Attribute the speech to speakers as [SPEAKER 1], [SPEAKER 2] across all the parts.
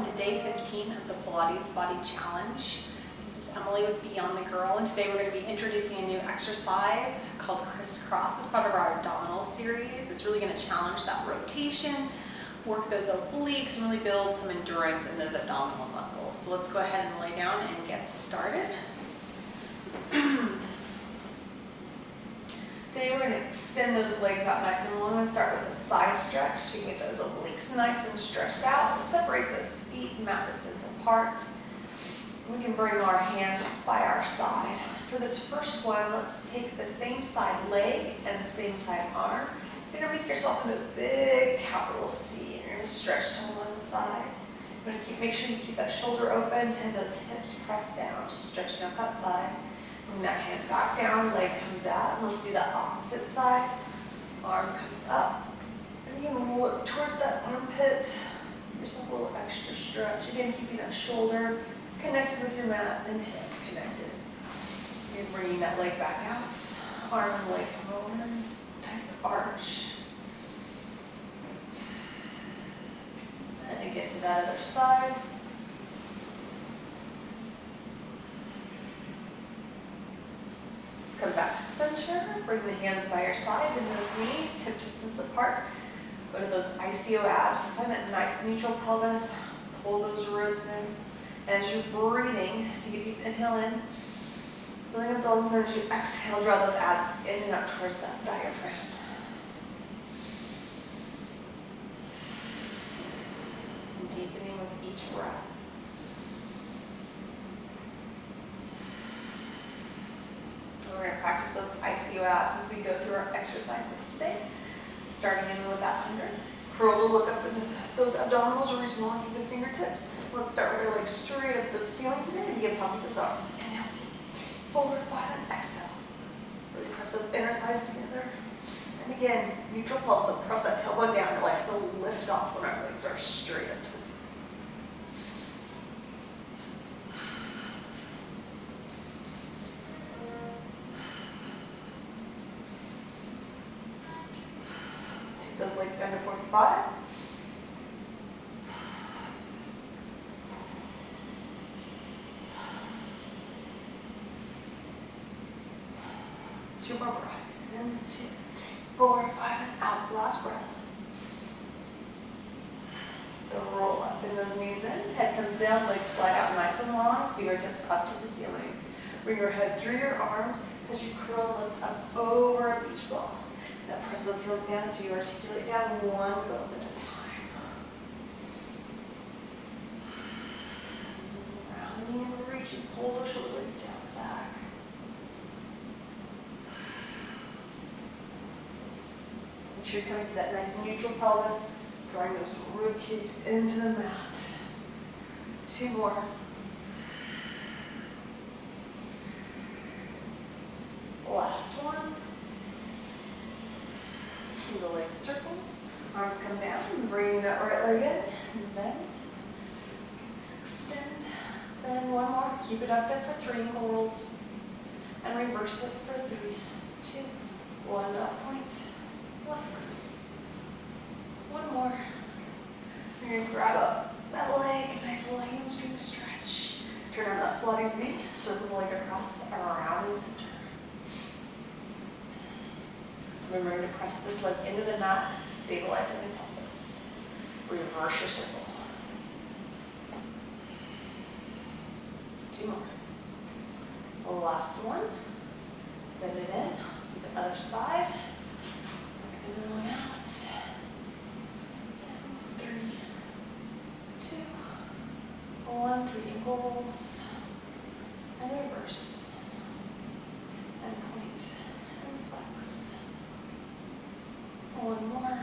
[SPEAKER 1] welcome to day 15 of the Pilates Body Challenge. This is Emily with Beyond the Girl, and today we're going to be introducing a new exercise called crisscross as part of our abdominal series. It's really going to challenge that rotation, work those obliques, and really build some endurance in those abdominal muscles. So let's go ahead and lay down and get started. Today we're going to extend those legs out nice and long and start with a side stretch so you can get those obliques nice and stretched out and separate those feet mat distance apart. We can bring our hands just by our side. For this first one, let's take the same side leg and same side arm. You're going to make yourself into a big capital C, and you're going to stretch to one side. You're going to make sure you keep that shoulder open and those hips pressed down, just stretching out that side. Bring that hand back down, leg comes out, and let's do that opposite side. Arm comes up, and you're going to look towards that armpit. Give yourself a little extra stretch. Again, keeping that shoulder connected with your mat and hip connected. You're bringing that leg back out. Arm and leg come over. Nice arch. And again to that other side. Come back center, bring the hands by your side, bend those knees, hip distance apart. Go to those ICO abs, find that nice neutral pelvis, pull those ribs in. And as you're breathing, take a deep inhale in, filling up the lungs, and as you exhale, draw those abs in and up towards that diaphragm. And deepening with each breath. We're going to practice those ICO abs as we go through our exercises today. Starting in with that 100. Curl to look up into those abdominals, reach along through the fingertips. Let's start with our legs straight up to the ceiling today and begin pumping those arms. Inhale, 2, 3, forward, 5, and exhale. Really press those inner thighs together. And again, neutral pelvis, so press that tailbone down. It likes to lift off when our legs are straight up to the ceiling. Those legs down to 45. Two more breaths. In, 2, 3, 4, 5, and out. Last breath. The roll up in those knees in. Head comes down, legs slide out nice and long. Fingertips up to the ceiling. Bring your head through your arms as you curl lift up over a beach ball. Now press those heels down as you articulate down one foot at a time. Rounding and reaching, pull those shoulder blades down the back. Make sure you're coming to that nice neutral pelvis, drawing those rib cage into the mat. 2 more. Last one. The leg circles, arms come down, and bring that right leg in, and bend, extend, then one more, keep it up there for 3 ankle rolls, and reverse it for 3, 2, 1, up, point, flex, one more, you're going to grab up that leg, nice little hamstring stretch, turn on that Pilates knee, circle the leg across, around and center. Remember to press this leg into the mat, stabilizing the pelvis. Reverse your circle. 2 more. The last one. Bend it in. Let's do the other side. In and out. 3, 2, 1. 3 ankle rolls. And reverse. And point. And flex. One more.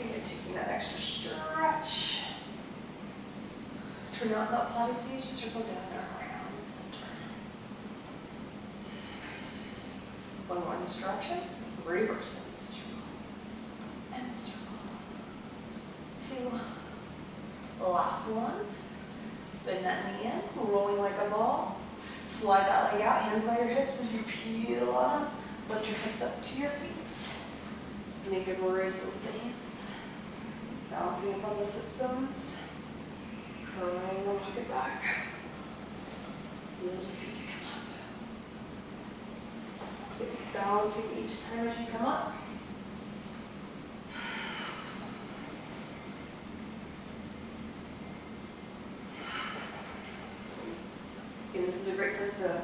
[SPEAKER 1] Again, taking that extra stretch. Turn on that Pilates knees, just circle down and around and center. One more in this direction. Reverse and circle. And circle. 2. The last one. Bend that knee in, rolling like a ball. Slide that leg out, hands by your hips as you peel on. Lift your hips up to your feet. Naked warriors with the hands. Balancing upon the sits bones. Bring the bucket back. You'll just see to come up. Keep balancing each time as you come up. And this is a great place to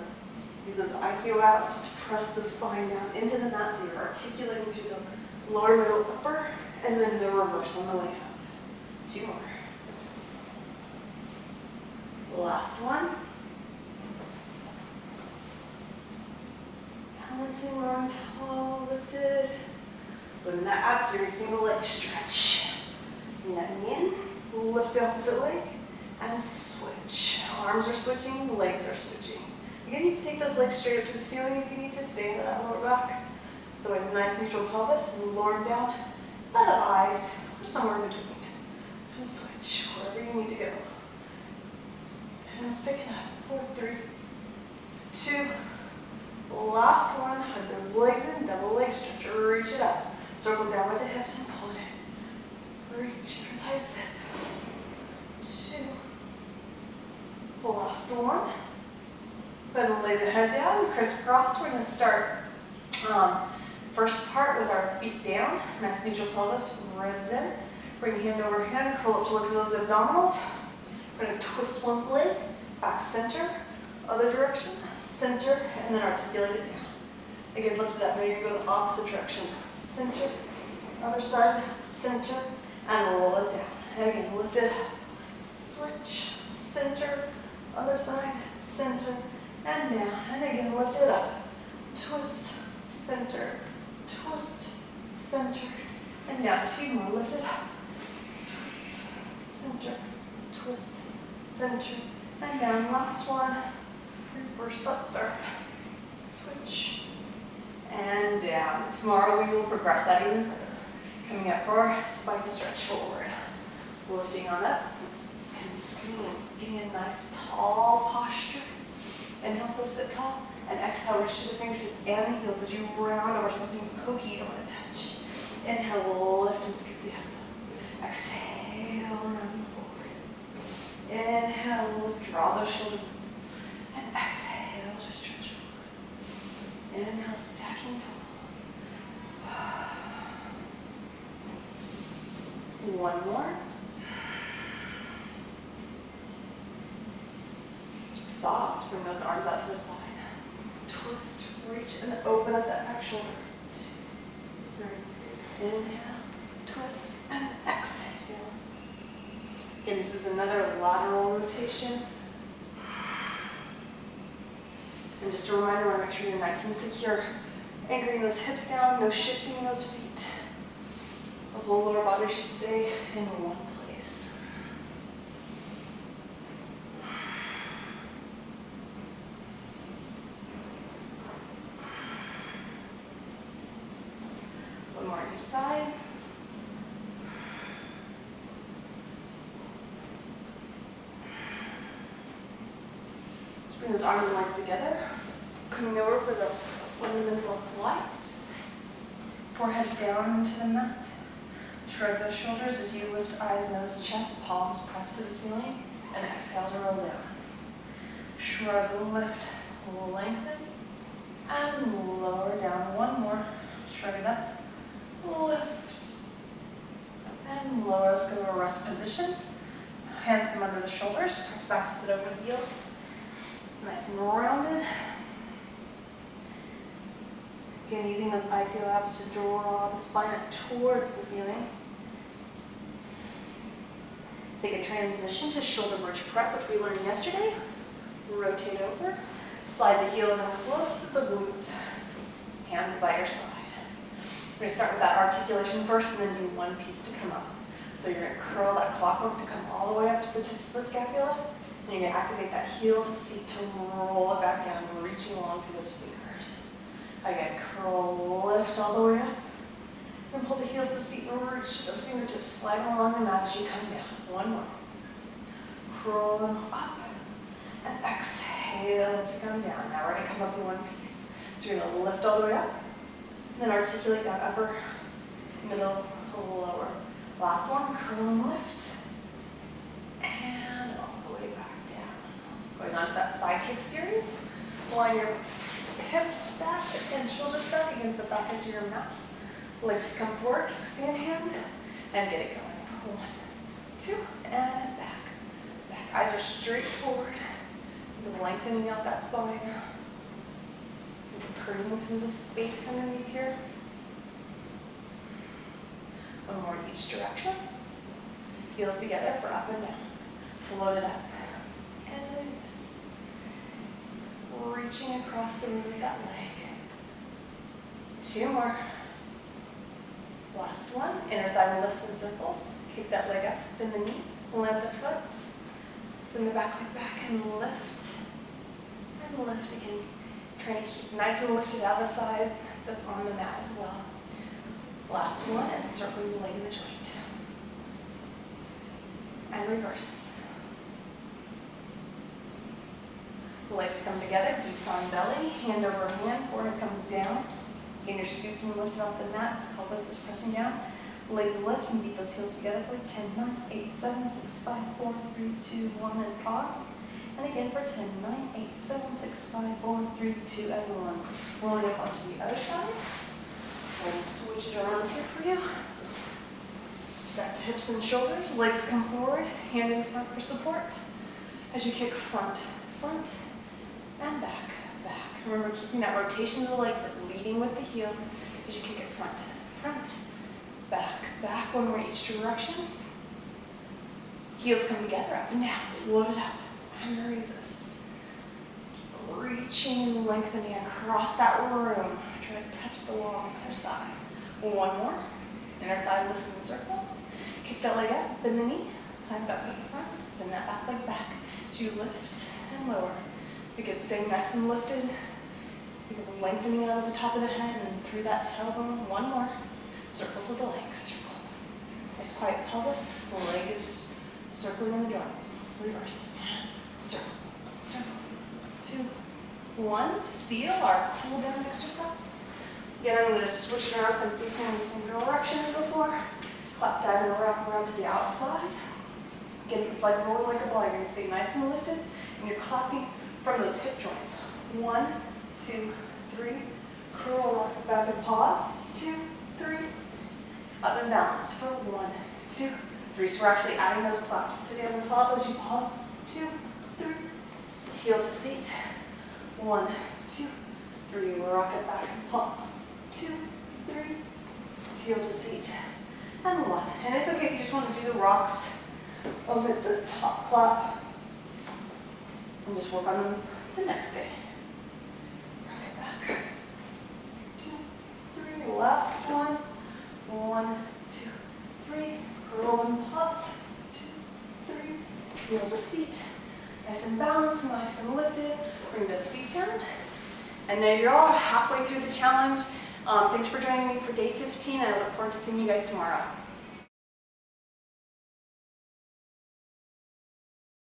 [SPEAKER 1] use those ICO abs to press the spine down into the mat so you're articulating through the lower, middle, upper, and then the reverse on the way up. 2 more. Last one. Balancing, rolling tall, lifted. Putting that abs series, single leg stretch. Netting in, lift the opposite leg, and switch. Arms are switching, legs are switching. Again, you can take those legs straight up to the ceiling if you need to, stay into that lower back. Otherwise, a nice neutral pelvis, and lower them down. Let out eyes, or somewhere in between. And switch, wherever you need to go. And let's pick it up. 4, 3, 2. Last one. Hug those legs in, double leg stretch. Reach it up. Circle down with the hips and pull it in. Reach your thighs, zip. 2. Last one. Then lay the head down, crisscross. We're going to start first part with our feet down. Nice neutral pelvis, ribs in. Bring hand over hand, curl up to look at those abdominals. We're going to twist one's leg, back center, other direction, center, and then articulate it down. Again, lift it up. Now you're going to go the opposite direction. Center, other side, center, and roll it down. And again, lift it up. Switch, center, other side, center, and down. And again, lift it up. Twist, center, twist, center, and down. 2 more. Lift it up. Twist, center, twist, center, and down. Last one. Reverse, let's start. Switch, and down. Tomorrow we will progress that even further. Coming up for spine stretch forward. Lifting on up and scooting. Getting a nice tall posture. Inhale, so sit tall. And exhale, reach to the fingertips and the heels as you round over something pokey you don't want to touch. Inhale, lift and scoop the abs up. Exhale, round forward. Inhale, lift, draw those shoulder blades. And exhale, just stretch forward. Inhale, stacking tall. 1 more. Soft, bring those arms out to the side. Twist, reach, and open up that back shoulder. 2, 3. Inhale, twist, and exhale. And this is another lateral rotation. And just a reminder, want to make sure you're nice and secure. Anchoring those hips down, no shifting those feet. The whole lower body should stay in one place. One more on each side. Let's bring those arms and legs together. Coming over for the fundamental flights. Forehead down into the mat. Shrug those shoulders as you lift eyes, nose, chest, palms press to the ceiling, and exhale to roll down. Shrug, lift, lengthen, and lower down. 1 more. Shrug it up, lift, and lower. Let's go to a rest position. Hands come under the shoulders. Press back to sit over the heels. Nice and rounded. Again, using those ICO abs to draw the spine up towards the ceiling. Take a transition to shoulder bridge prep, which we learned yesterday. Rotate over. Slide the heels in close to the glutes. Hands by your side. We're going to start with that articulation first and then do one piece to come up. So you're going to curl that clockwork to come all the way up to the tips of the scapula. And you're going to activate that heel to seat to roll it back down, reaching along through those fingers. Again, curl, lift all the way up. And pull the heels to seat and reach those fingertips, slide along the mat as you come down. 1 more. Curl them up. And exhale to come down. Now we're going to come up in one piece. So you're going to lift all the way up. And then articulate down upper, middle, lower. Last one, curl and lift. And up. kick series. Line your hips stacked and shoulders stacked against the back edge of your mat. Legs come forward, kickstand hand, and get it going. 1, 2, and back. Back. Eyes are straight forward. You're lengthening out that spine. You're creating some of the space underneath here. One more in each direction. Heels together for up and down. Float it up. And resist. Reaching across the room with that leg. 2 more. Last one. Inner thigh lifts in circles. Kick that leg up, bend the knee, land the foot. Send the back leg back and lift. And lift again. Trying to keep nice and lifted out of the side that's on the mat as well. Last one, and circling the leg in the joint. And reverse. Legs come together, feet on belly, hand over hand, forehead comes down. Again, you're scooped and lifted off the mat, pelvis is pressing down. Legs lift and beat those heels together for 10, 9, 8, 7, 6, 5, 4, 3, 2, 1, and pause. And again for 10, 9, 8, 7, 6, 5, 4, 3, 2, and 1. Rolling up onto the other side. Let's switch it around here for you. Stack the hips and shoulders, legs come forward, hand in front for support. As you kick front, front, and back, back. Remember keeping that rotation of the leg, but leading with the heel as you kick it front, front, back, back. One more each direction. Heels come together, up and down, float it up, and resist. Keep reaching and lengthening across that room. Try to touch the wall on the other side. One more. Inner thigh lifts in circles. Kick that leg up, bend the knee, plant that foot in front, send that back leg back. As you lift and lower. Again, staying nice and lifted. Think of lengthening out of the top of the head and through that tailbone. One more. Circles of the legs. Circle. Nice quiet pelvis. The leg is just circling in the joint. Reverse. Circle. Circle. 2, 1. Seal our cool down exercise. Again, I'm going to switch it around so I'm facing in the same direction as before. Clap, dive, and around to the outside. Again, it's like rolling like a ball. You're going to stay nice and lifted, and you're clapping from those hip joints. 1, 2, 3. Curl, rock it back and pause. 2, 3. Up and balance for 1, 2, 3. So we're actually adding those claps to the other top as you pause. 2, 3. Heel to seat. 1, 2, 3. Rock it back and pause. 2, 3. Heel to seat. And 1. And it's okay if you just want to do the rocks over the top clap. And just work on them the next day. Rock it back. 2, 3. Last one. 1, 2, 3. Curl and pause. 2, 3. Heel to seat. Nice and balanced, nice and lifted. Bring those feet down. And there you're all halfway through the challenge. Thanks for joining me for day 15, and I look forward to seeing you guys tomorrow.